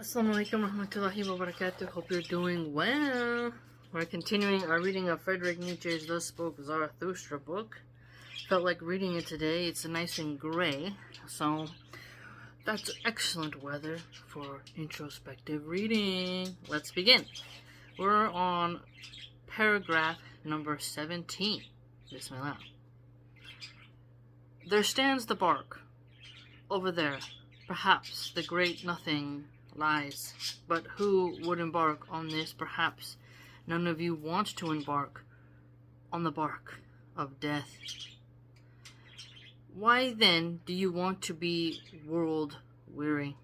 Assalamualaikum warahmatullahi wabarakatuh. Hope you're doing well. We're continuing our reading of Friedrich Nietzsche's Thus Spoke Zarathustra book. Felt like reading it today. It's nice and gray, so that's excellent weather for introspective reading. Let's begin. We're on paragraph number 17. Bismillah. There stands the bark. Over there, perhaps the great nothing lies. But who would embark on this? Perhaps none of you want to embark on the bark of death. Why then do you want to be world weary?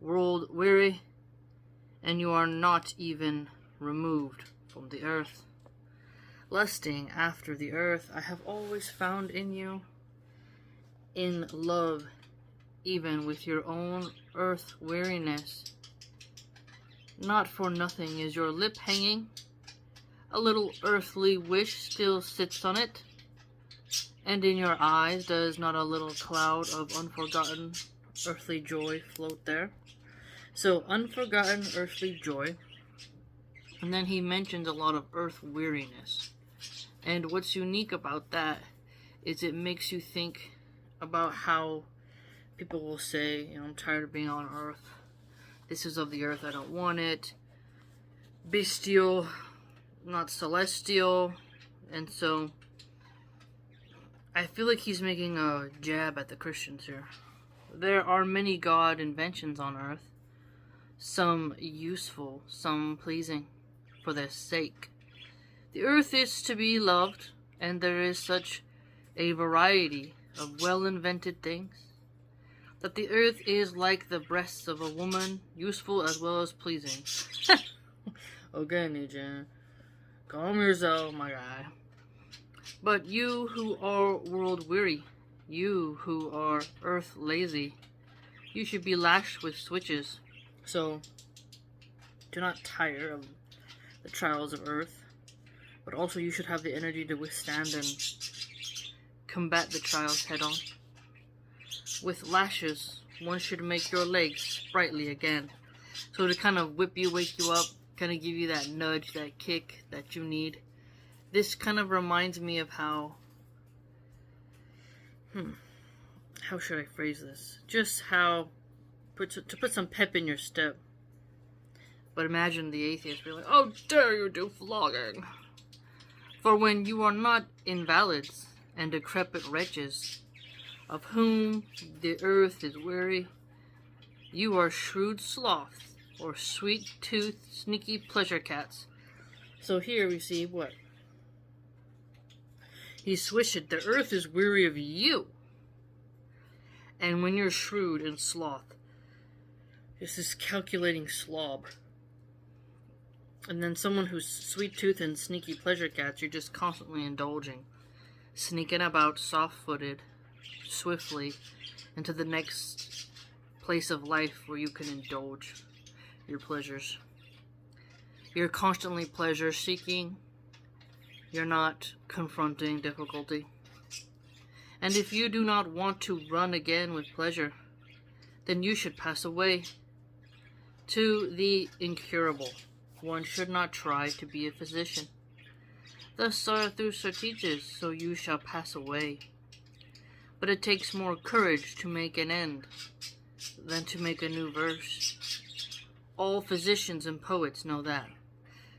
World weary, and you are not even removed from the earth. Lusting after the earth, I have always found in you, in love, even with your own earth weariness. Not for nothing is your lip hanging. A little earthly wish still sits on it. And in your eyes does not a little cloud of unforgotten earthly joy float there? So, unforgotten earthly joy. And then he mentions a lot of earth weariness. And what's unique about that is it makes you think about how people will say, I'm tired of being on earth. This is of the earth, I don't want it. Bestial, not celestial. And so, I feel like he's making a jab at the Christians here. There are many God inventions on earth. Some useful, some pleasing for their sake. The earth is to be loved, and there is such a variety of well-invented things, that the earth is like the breasts of a woman, useful as well as pleasing. Okay, Nietzsche. Calm yourself, my guy. But you who are world-weary, you who are earth-lazy, you should be lashed with switches. So, do not tire of the trials of earth, but also you should have the energy to withstand and combat the trials head-on. With lashes, one should make your legs sprightly again. So to kind of whip you, wake you up, kind of give you that nudge, that kick that you need. This kind of reminds me of how should I phrase this? Just how, to put some pep in your step. But imagine the atheist being like, "Oh, dare you do flogging? For when you are not invalids and decrepit wretches, of whom the earth is weary, you are shrewd sloths, or sweet-toothed, sneaky pleasure cats." So here we see what? He switched it. The earth is weary of you. And when you're shrewd and sloth, it's this calculating slob. And then someone who's sweet-toothed and sneaky pleasure cats, you're just constantly indulging, sneaking about soft-footed, swiftly into the next place of life where you can indulge your pleasures. You're constantly pleasure seeking. You're not confronting difficulty. And if you do not want to run again with pleasure, then you should pass away to the incurable. One should not try to be a physician. Thus Zarathustra teaches, so you shall pass away. But it takes more courage to make an end than to make a new verse. All physicians and poets know that.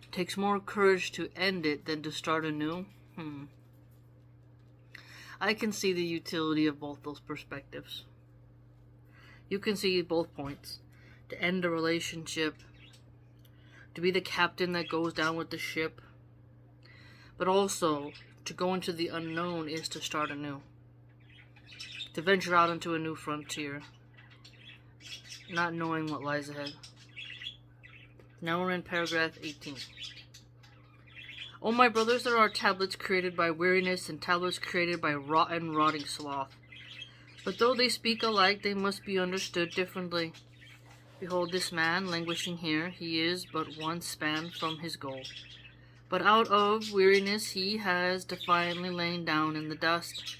It takes more courage to end it than to start anew. I can see the utility of both those perspectives. You can see both points. To end a relationship, to be the captain that goes down with the ship, but also to go into the unknown is to start anew. To venture out into a new frontier, not knowing what lies ahead. Now we're in paragraph 18. Oh, my brothers, there are tablets created by weariness and tablets created by rotting sloth. But though they speak alike, they must be understood differently. Behold this man languishing here, he is but one span from his goal. But out of weariness he has defiantly lain down in the dust.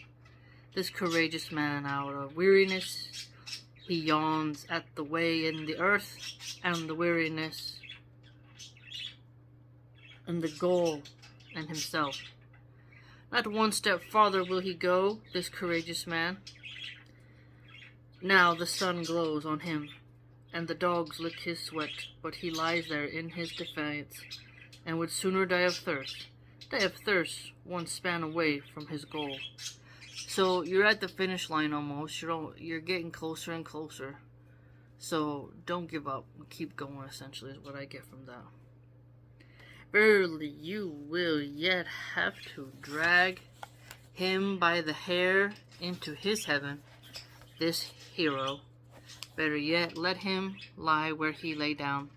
This courageous man out of weariness He yawns at the way in the earth and the weariness and the goal and himself. Not one step farther will he go, this courageous man. Now the sun glows on him, and the dogs lick his sweat, but he lies there in his defiance, and would sooner die of thirst one span away from his goal. So you're at the finish line almost. You're getting closer and closer. So don't give up. Keep going, essentially, is what I get from that. Verily, you will yet have to drag him by the hair into his heaven, this hero. Better yet, let him lie where he lay down,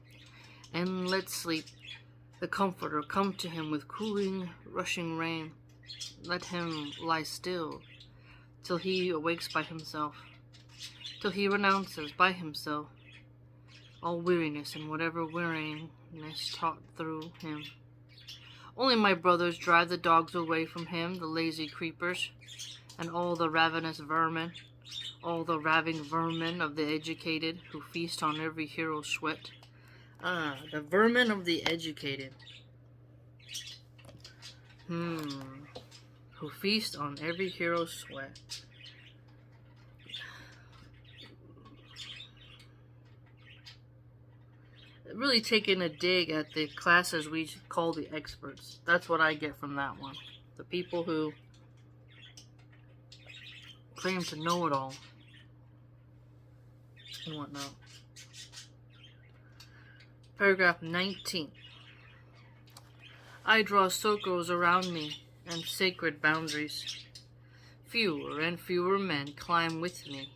and let sleep, the comforter, come to him with cooling, rushing rain. Let him lie still, till he awakes by himself, till he renounces by himself all weariness and whatever weariness taught through him. Only my brothers drive the dogs away from him, the lazy creepers, and all the ravenous vermin, all the raving vermin of the educated, who feast on every hero's sweat. Ah, the vermin of the educated. Who feast on every hero's sweat. Really taking a dig at the classes we call the experts. That's what I get from that one. The people who claim to know it all and whatnot. Paragraph 19. I draw circles around me and sacred boundaries. Fewer and fewer men climb with me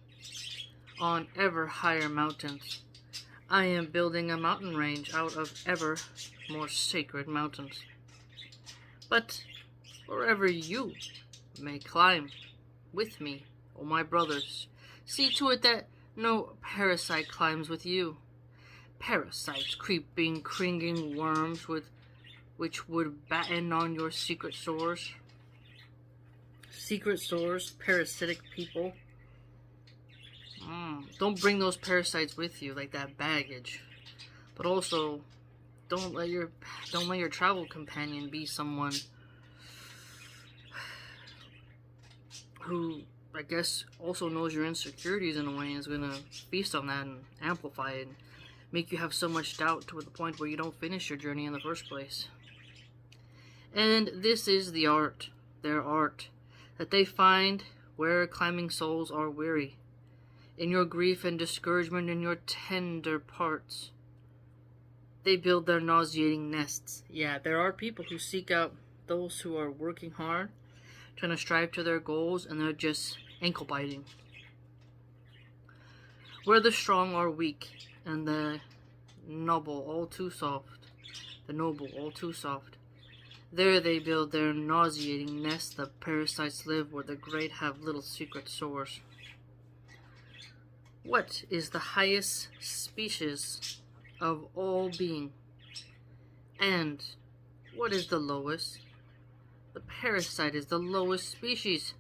on ever higher mountains. I am building a mountain range out of ever more sacred mountains. But wherever you may climb with me, O my brothers, see to it that no parasite climbs with you. Parasites, creeping, cringing worms which would batten on your secret sores. Secret sores, parasitic people. Don't bring those parasites with you, like that baggage. But also, don't let your travel companion be someone who, I guess, also knows your insecurities in a way and is going to feast on that and amplify it and make you have so much doubt to the point where you don't finish your journey in the first place. And this is the art, their art, that they find where climbing souls are weary. In your grief and discouragement in your tender parts, they build their nauseating nests. Yeah, there are people who seek out those who are working hard, trying to strive to their goals, and they're just ankle biting. Where the strong are weak, and the noble all too soft, there they build their nauseating nests. The parasites live where the great have little secret sores. What is the highest species of all being? And what is the lowest? The parasite is the lowest species,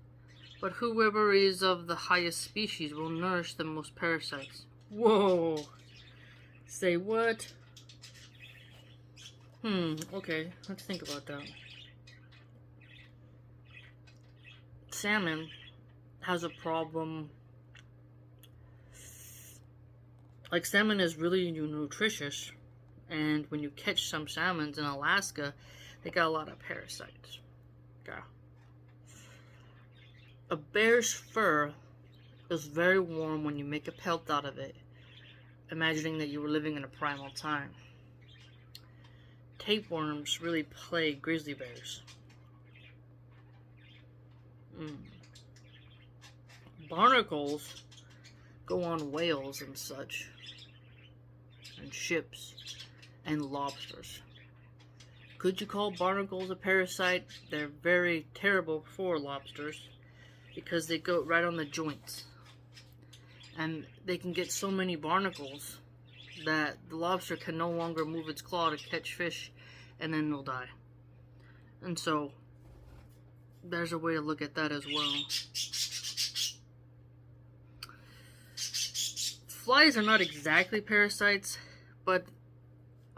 but whoever is of the highest species will nourish the most parasites. Whoa! Say what? Okay, let's think about that. Salmon has a problem. Like, salmon is really nutritious, and when you catch some salmons in Alaska, they got a lot of parasites. Okay. A bear's fur is very warm when you make a pelt out of it, imagining that you were living in a primal time. Tapeworms really plague grizzly bears. Barnacles go on whales and such, and ships, and lobsters. Could you call barnacles a parasite? They're very terrible for lobsters because they go right on the joints. And they can get so many barnacles that the lobster can no longer move its claw to catch fish, and then they'll die. And so, there's a way to look at that as well. flies are not exactly parasites, but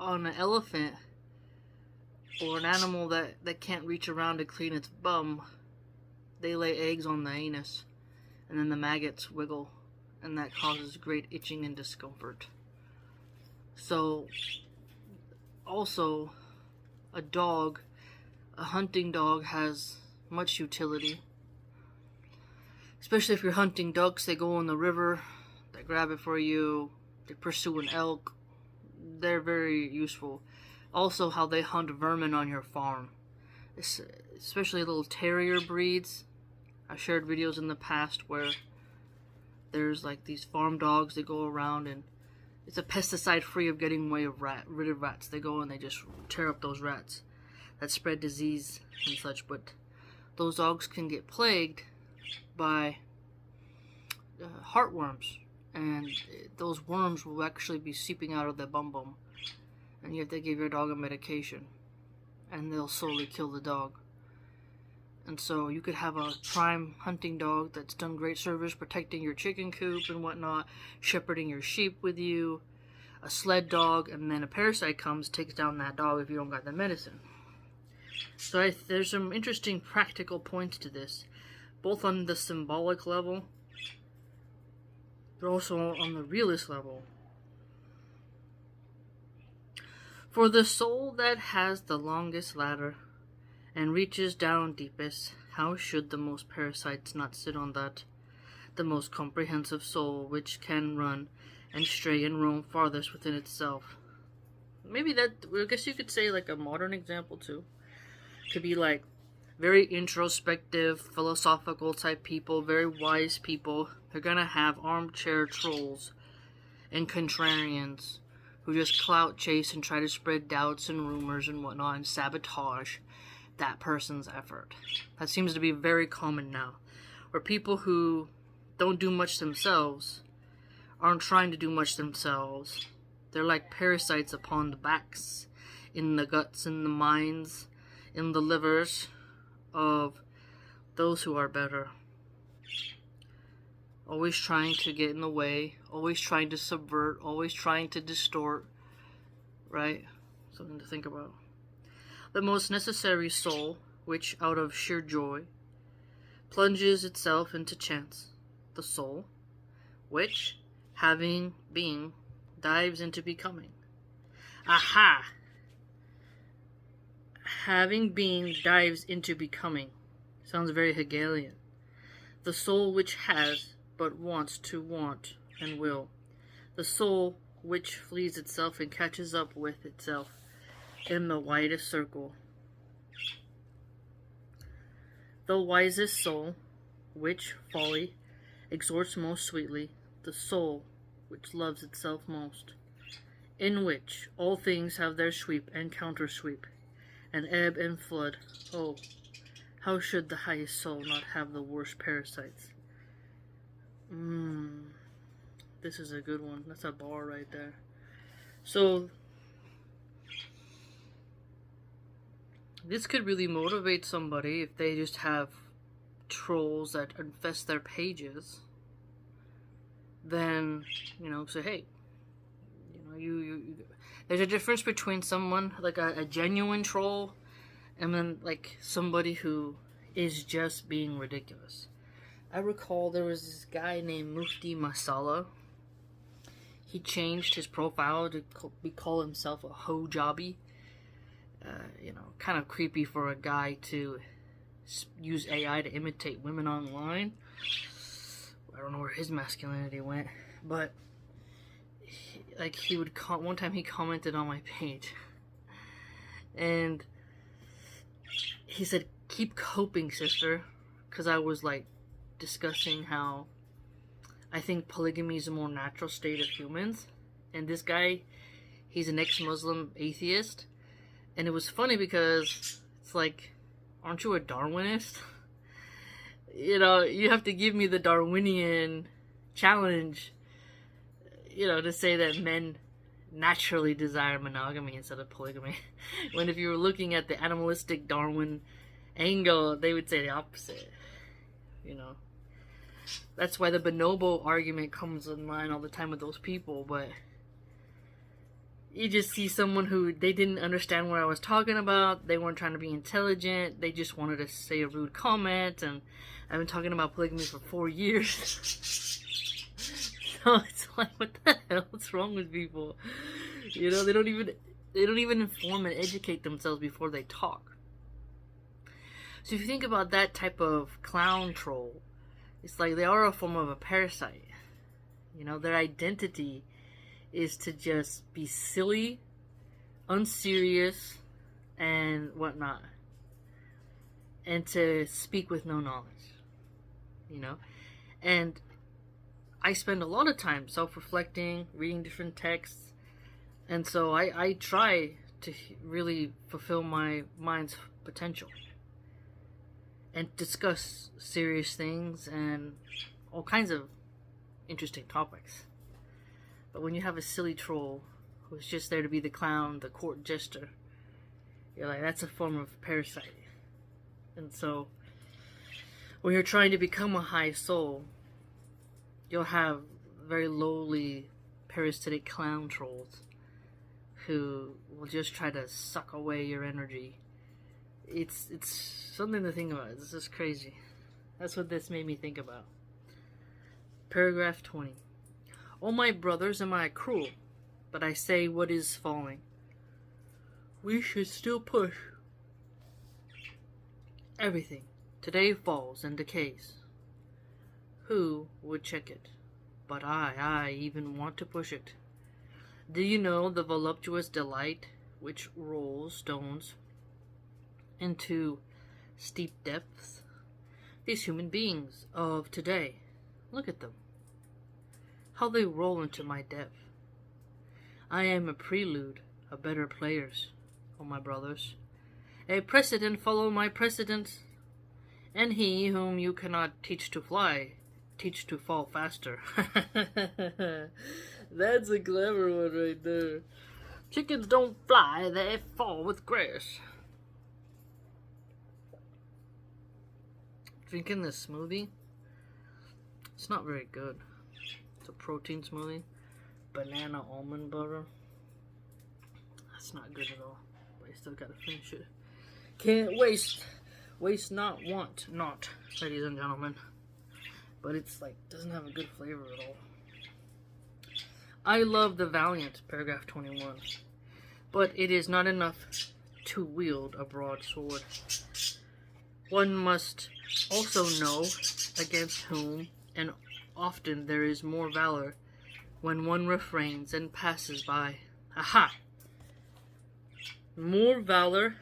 on an elephant or an animal that can't reach around to clean its bum, they lay eggs on the anus, and then the maggots wiggle, and that causes great itching and discomfort. So, also, a hunting dog has much utility. Especially if you're hunting ducks, they go in the river, they grab it for you, they pursue an elk. They're very useful. Also, how they hunt vermin on your farm. Especially little terrier breeds. I've shared videos in the past where there's like these farm dogs that go around, and it's a pesticide free of getting rid of rats. They go and they just tear up those rats that spread disease and such. But those dogs can get plagued by heartworms, and those worms will actually be seeping out of their bum, and you have to give your dog a medication, and they'll slowly kill the dog. And so you could have a prime hunting dog that's done great service protecting your chicken coop and whatnot, shepherding your sheep with you, a sled dog, and then a parasite comes, takes down that dog if you don't got the medicine. So there's some interesting practical points to this, both on the symbolic level, but also on the realist level. For the soul that has the longest ladder and reaches down deepest, how should the most parasites not sit on that? The most comprehensive soul, which can run and stray and roam farthest within itself. Maybe that, I guess you could say like a modern example too. Could be like very introspective, philosophical type people, very wise people. They're gonna have armchair trolls and contrarians who just clout chase and try to spread doubts and rumors and whatnot and sabotage that person's effort. That seems to be very common now, where people who don't do much themselves aren't trying to do much themselves. They're like parasites upon the backs, in the guts, in the minds, in the livers of those who are better. Always trying to get in the way, always trying to subvert, always trying to distort, right? Something to think about. The most necessary soul, which out of sheer joy plunges itself into chance. The soul, which, having being, dives into becoming. Aha! Having being dives into becoming. Sounds very Hegelian. The soul which has, but wants to want and will. The soul which flees itself and catches up with itself in the widest circle. The wisest soul, which folly exhorts most sweetly, the soul which loves itself most, in which all things have their sweep and countersweep, and ebb and flood. Oh, how should the highest soul not have the worst parasites? This is a good one. That's a bar right there. So, this could really motivate somebody if they just have trolls that infest their pages. Then, say, hey, you there's a difference between someone like a genuine troll and then like somebody who is just being ridiculous. I recall there was this guy named Mufti Masala. He changed his profile to call himself a hojabbi. Kind of creepy for a guy to use AI to imitate women online. I don't know where his masculinity went, but one time he commented on my page, and he said, "Keep coping, sister," because I was like discussing how I think polygamy is a more natural state of humans, and this guy, he's an ex-Muslim atheist. And it was funny because it's like, aren't you a Darwinist? You have to give me the Darwinian challenge, to say that men naturally desire monogamy instead of polygamy. When if you were looking at the animalistic Darwin angle, they would say the opposite, That's why the bonobo argument comes in line all the time with those people, but you just see someone who, they didn't understand what I was talking about, they weren't trying to be intelligent, they just wanted to say a rude comment, and I've been talking about polygamy for 4 years. So it's like, what the hell? What's wrong with people? You know, they don't even inform and educate themselves before they talk. So if you think about that type of clown troll, it's like they are a form of a parasite. You know, their identity is to just be silly, unserious, and whatnot. And to speak with no knowledge. You know? And I spend a lot of time self-reflecting, reading different texts. And so I try to really fulfill my mind's potential. And discuss serious things and all kinds of interesting topics. But when you have a silly troll who's just there to be the clown, the court jester, you're like, that's a form of parasite. And so, when you're trying to become a high soul, you'll have very lowly, parasitic clown trolls who will just try to suck away your energy. It's something to think about. This is crazy. That's what this made me think about. Paragraph 20. O my brothers, am I cruel? But I say what is falling. We should still push. Everything today falls and decays. Who would check it? But I even want to push it. Do you know the voluptuous delight which rolls stones into steep depths? These human beings of today, look at them. How they roll into my depth. I am a prelude of better players, O my brothers. A precedent follow my precedent, and he whom you cannot teach to fly, teach to fall faster. That's a clever one right there. Chickens don't fly, they fall with grass. Drinking this smoothie, it's not very good. It's a protein smoothie. Banana almond butter. That's not good at all. But I still gotta finish it. Can't waste. Waste not, want not, ladies and gentlemen. But it's like, doesn't have a good flavor at all. I love the valiant, paragraph 21. But it is not enough to wield a broadsword. One must also know against whom, and often there is more valor when one refrains and passes by. Aha! More valor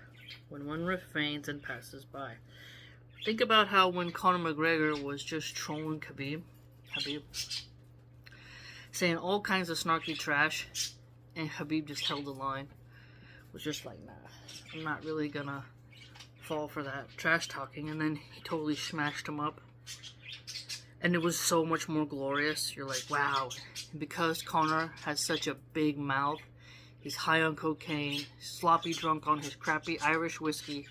when one refrains and passes by. Think about how when Conor McGregor was just trolling Khabib, saying all kinds of snarky trash, and Khabib just held the line. Was just like, nah, I'm not really gonna fall for that trash talking, and then he totally smashed him up. And it was so much more glorious. You're like, wow. And because Conor has such a big mouth, he's high on cocaine, sloppy drunk on his crappy Irish whiskey,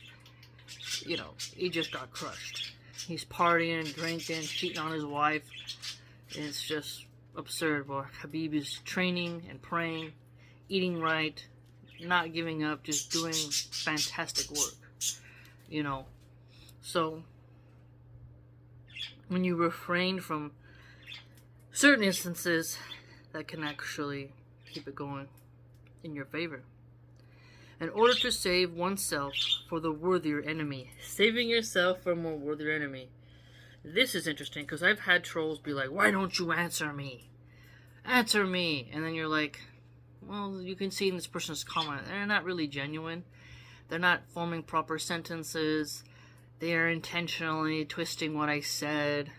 you know, he just got crushed. He's partying, drinking, cheating on his wife. And it's just absurd. Well, Khabib is training and praying, eating right, not giving up, just doing fantastic work. You know, so when you refrain from certain instances, that can actually keep it going in your favor. In order to save oneself for the worthier enemy. Saving yourself for a more worthier enemy. This is interesting, because I've had trolls be like, why don't you answer me? Answer me! And then you're like, well, you can see in this person's comment, they're not really genuine. They're not forming proper sentences. They are intentionally twisting what I said.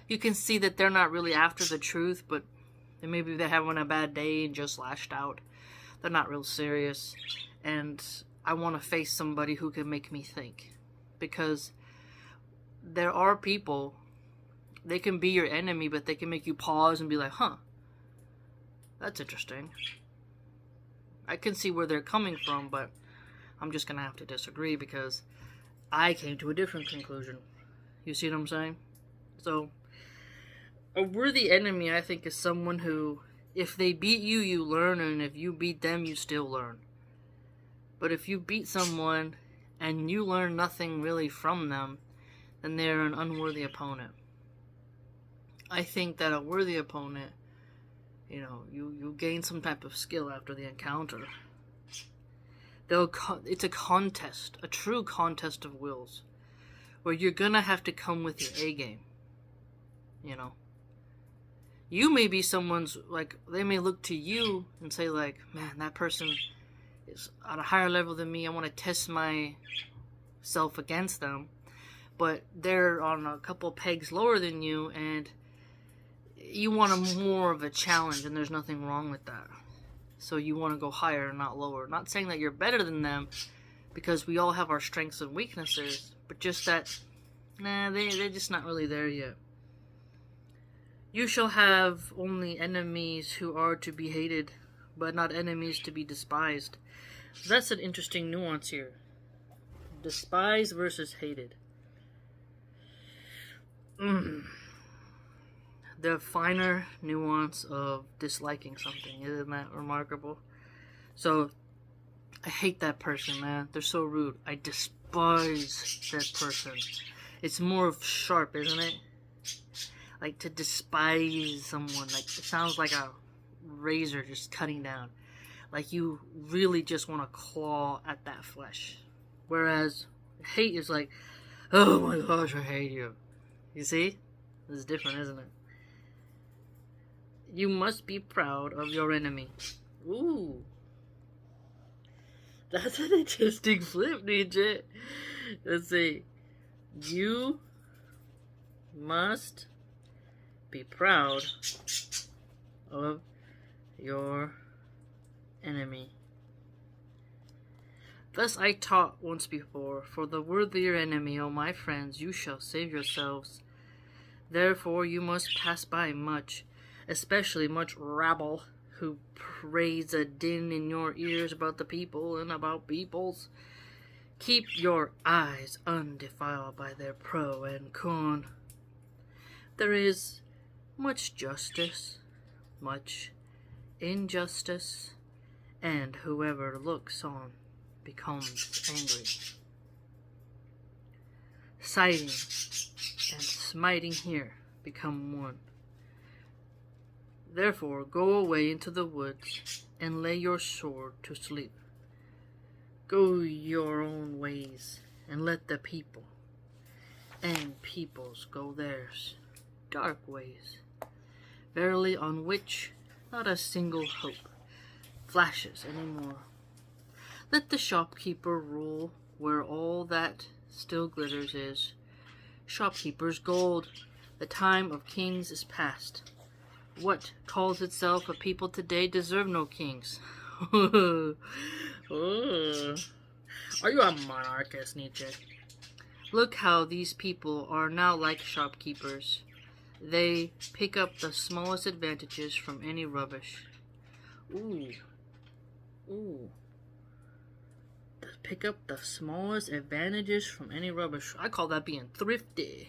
You can see that they're not really after the truth, but maybe they're having a bad day and just lashed out. They're not real serious. And I want to face somebody who can make me think. Because there are people, they can be your enemy, but they can make you pause and be like, huh, that's interesting. I can see where they're coming from, but I'm just going to have to disagree because I came to a different conclusion. You see what I'm saying? So, a worthy enemy, I think, is someone who, if they beat you, you learn, and if you beat them, you still learn. But if you beat someone and you learn nothing really from them, then they're an unworthy opponent. I think that a worthy opponent, you gain some type of skill after the encounter. It's a contest, a true contest of wills, where you're gonna have to come with your A game. You may be someone's, they may look to you and say, man, that person is at a higher level than me. I want to test myself against them. But they're on a couple pegs lower than you, and you want more of a challenge, and there's nothing wrong with that. So you want to go higher, not lower. Not saying that you're better than them, because we all have our strengths and weaknesses, but just that, they're just not really there yet. You shall have only enemies who are to be hated, but not enemies to be despised. That's an interesting nuance here. Despised versus hated. The finer nuance of disliking something. Isn't that remarkable? So, I hate that person, man. They're so rude. I despise that person. It's more of sharp, isn't it? Like, to despise someone. Like, it sounds like a razor just cutting down. Like, you really just want to claw at that flesh. Whereas, hate is like, oh my gosh, I hate you. You see? It's different, isn't it? You must be proud of your enemy. Ooh. That's an interesting flip, Nietzsche. Let's see. You must be proud of your enemy. Thus I taught once before, for the worthier enemy, O my friends, you shall save yourselves. Therefore you must pass by much, especially much rabble, who praise a din in your ears about the people and about peoples. Keep your eyes undefiled by their pro and con. There is much justice, much injustice, and whoever looks on becomes angry. Sighting and smiting here become one. Therefore go away into the woods and lay your sword to sleep. Go your own ways and let the people and peoples go theirs, dark ways, verily on which not a single hope flashes any more. Let the shopkeeper rule where all that still glitters is. Shopkeeper's gold, the time of kings is past. What calls itself a people today deserve no kings. Are you a monarchist, Nietzsche? Look how these people are now like shopkeepers. They pick up the smallest advantages from any rubbish. Pick up the smallest advantages from any rubbish. I call that being thrifty.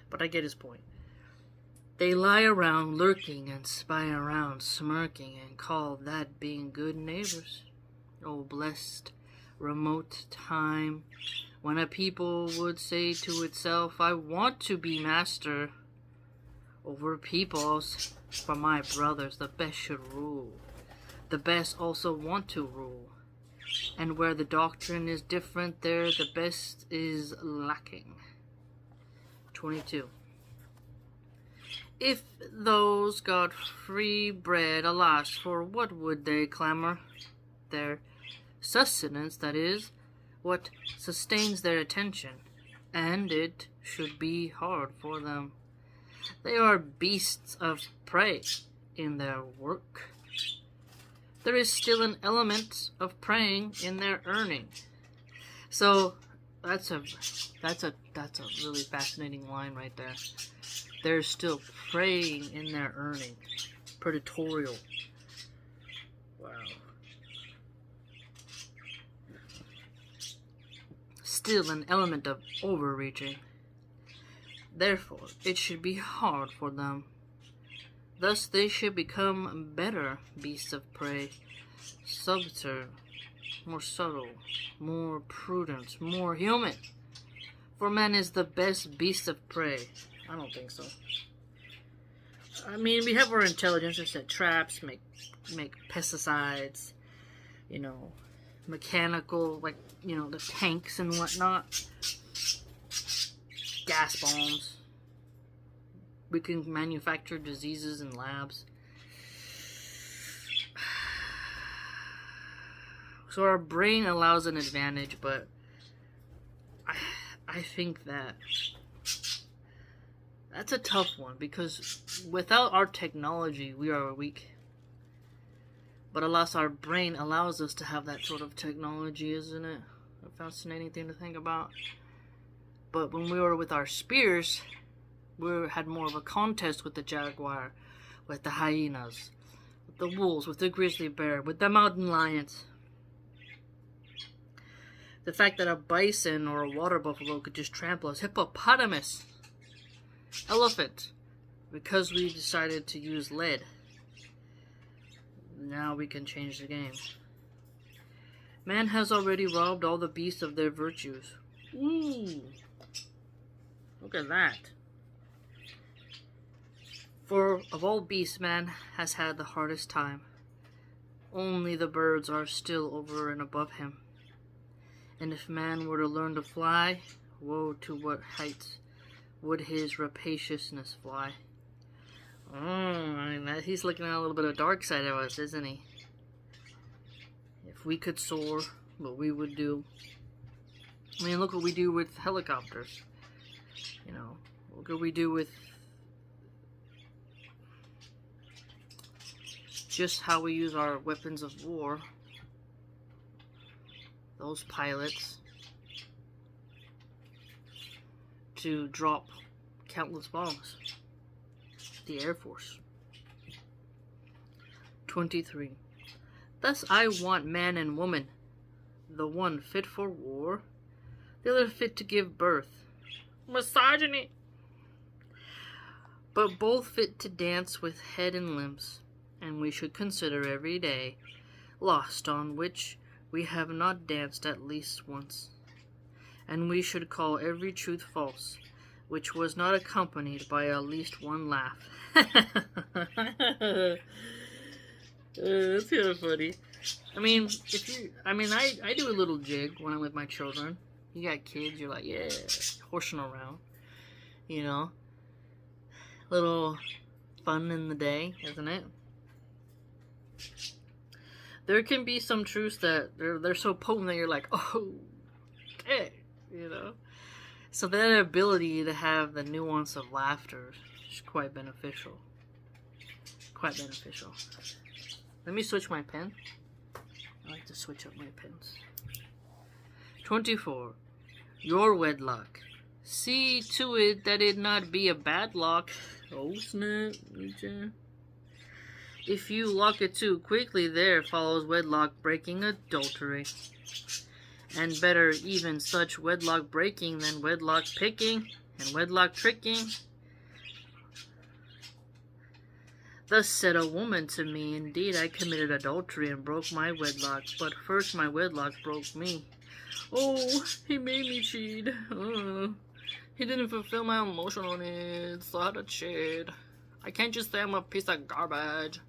But I get his point. They lie around lurking and spy around smirking and call that being good neighbors. Oh, blessed, remote time when a people would say to itself, I want to be master over peoples, for my brothers the best should rule. The best also want to rule. And where the doctrine is different, there the best is lacking. 22. If those got free bread, alas, for what would they clamor? Their sustenance, that is, what sustains their attention, and it should be hard for them. They are beasts of prey in their work. There is still an element of praying in their earning. So that's a really fascinating line right there. They're still praying in their earning. Predatorial. Wow. Still an element of overreaching. Therefore, it should be hard for them. Thus they should become better beasts of prey, subtler, more subtle, more prudent, more human. For man is the best beast of prey. I don't think so. I mean, we have our intelligence to set traps, make pesticides, mechanical, the tanks and whatnot. Gas bombs. We can manufacture diseases in labs. So our brain allows an advantage, but I think that's a tough one, because without our technology, we are weak. But alas, our brain allows us to have that sort of technology, isn't it? A fascinating thing to think about. But when we were with our spears, we had more of a contest with the jaguar, with the hyenas, with the wolves, with the grizzly bear, with the mountain lions. The fact that a bison or a water buffalo could just trample us, hippopotamus, elephant, because we decided to use lead. Now we can change the game. Man has already robbed all the beasts of their virtues. Ooh. Look at that. For of all beasts, man has had the hardest time. Only the birds are still over and above him. And if man were to learn to fly, woe to what heights would his rapaciousness fly. He's looking at a little bit of dark side of us, isn't he? If we could soar, what we would do. I mean, look what we do with helicopters. Look what we do with just how we use our weapons of war. Those pilots to drop countless bombs. The Air Force. 23. Thus I want man and woman, the one fit for war, the other fit to give birth. Misogyny! But both fit to dance with head and limbs, and we should consider every day lost on which we have not danced at least once. And we should call every truth false, which was not accompanied by at least one laugh. That's kind of funny. I mean, I do a little jig when I'm with my children. You got kids, you're like, yeah, horsing around. Little fun in the day, isn't it? There can be some truths that they're so potent that you're like, oh, okay, So that ability to have the nuance of laughter is quite beneficial. Quite beneficial. Let me switch my pen. I like to switch up my pens. 24. Your wedlock. See to it that it not be a bad lock. Oh snap, Nietzsche. If you lock it too quickly, there follows wedlock breaking adultery. And better even such wedlock breaking than wedlock picking and wedlock tricking. Thus said a woman to me, indeed I committed adultery and broke my wedlock, but first my wedlock broke me. Oh, he made me cheat. He didn't fulfill my emotional needs, so I had to cheat. I can't just say I'm a piece of garbage.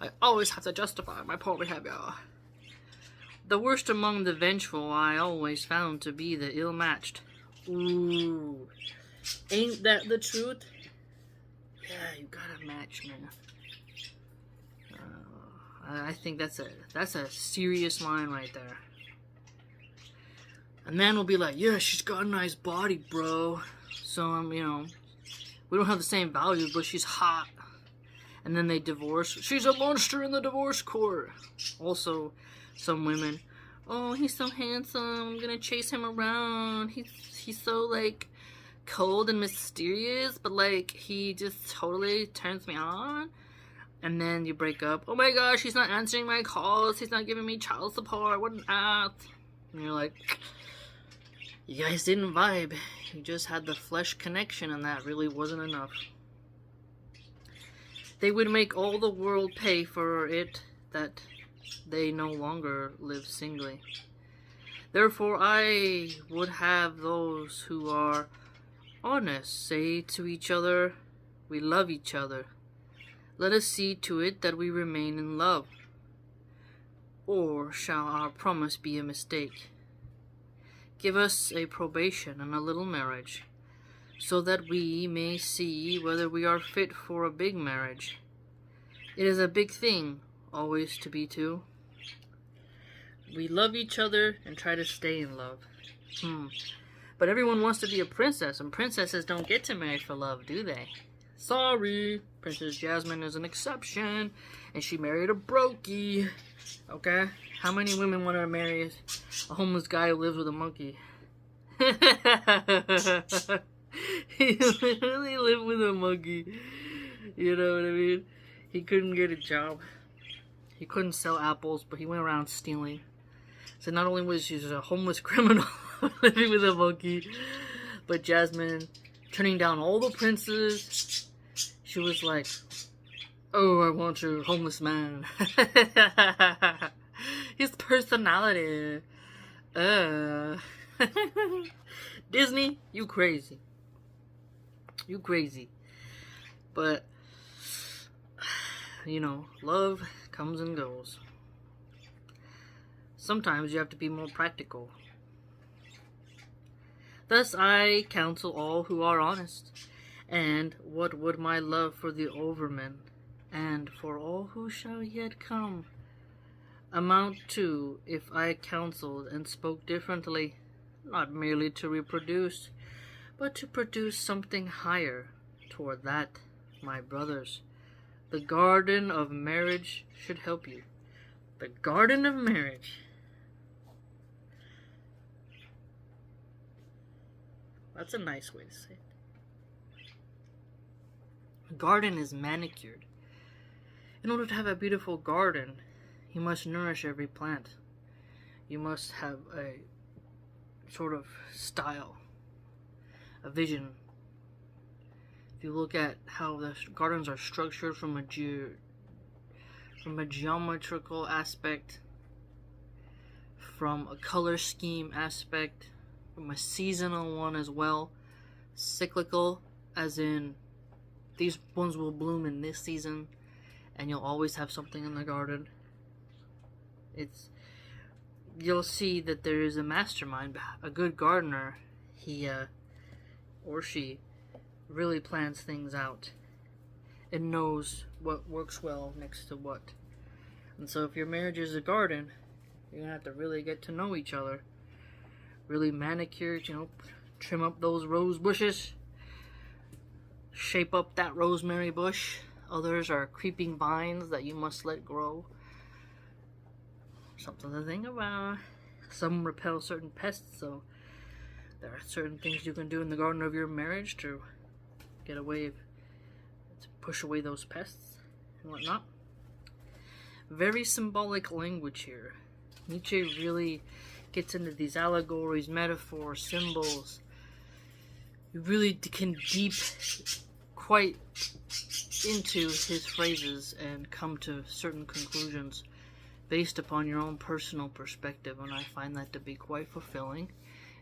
I always have to justify my poor behavior. The worst among the vengeful I always found to be the ill-matched. Ooh. Ain't that the truth? Yeah, you gotta match, man. I think that's a serious line right there. A man will be like, yeah, she's got a nice body, bro. So, we don't have the same values, but she's hot. And then they divorce. She's a monster in the divorce court. Also, some women, oh, he's so handsome, I'm gonna chase him around. He's so, cold and mysterious, but, he just totally turns me on. And then you break up. Oh my gosh, he's not answering my calls. He's not giving me child support. What an ass. And you're like, You guys didn't vibe. You just had the flesh connection, and that really wasn't enough. They would make all the world pay for it that they no longer live singly. Therefore, I would have those who are honest say to each other, we love each other. Let us see to it that we remain in love. Or shall our promise be a mistake? Give us a probation and a little marriage, so that we may see whether we are fit for a big marriage. It is a big thing, always to be two. We love each other and try to stay in love. But everyone wants to be a princess, and princesses don't get to marry for love, do they? Sorry, Princess Jasmine is an exception, and she married a brokey. Okay? How many women want to marry a homeless guy who lives with a monkey? He literally lived with a monkey. You know what I mean? He couldn't get a job. He couldn't sell apples, but he went around stealing. So not only was he a homeless criminal living with a monkey, but Jasmine turning down all the princes. She was like, oh, I want your homeless man. His personality. Disney, you crazy. You crazy. But, you know, love comes and goes. Sometimes you have to be more practical. Thus I counsel all who are honest. And what would my love for the overmen, and for all who shall yet come, amount to if I counseled and spoke differently, not merely to reproduce, but to produce something higher toward that, my brothers. The garden of marriage should help you. The garden of marriage. That's a nice way to say it. A garden is manicured. In order to have a beautiful garden, you must nourish every plant. You must have a sort of style, a vision. If you look at how the gardens are structured from a geometrical aspect, from a color scheme aspect, from a seasonal one as well, cyclical, as in these ones will bloom in this season, and you'll always have something in the garden. You'll see that there is a mastermind, a good gardener. He or she really plans things out and knows what works well next to what. And so if your marriage is a garden, you're gonna have to really get to know each other. Really manicure, trim up those rose bushes, shape up that rosemary bush. Others are creeping vines that you must let grow. Something to think about. Some repel certain pests, so there are certain things you can do in the garden of your marriage to to push away those pests and whatnot. Very symbolic language here. Nietzsche really gets into these allegories, metaphors, symbols. You really can deep quite into his phrases and come to certain conclusions based upon your own personal perspective, and I find that to be quite fulfilling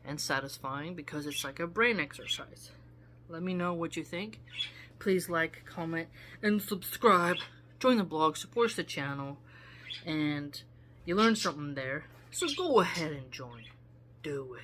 and satisfying because it's like a brain exercise. Let me know what you think. Please like, comment, and subscribe. Join the blog, support the channel, and you learned something there, so go ahead and join. Do it.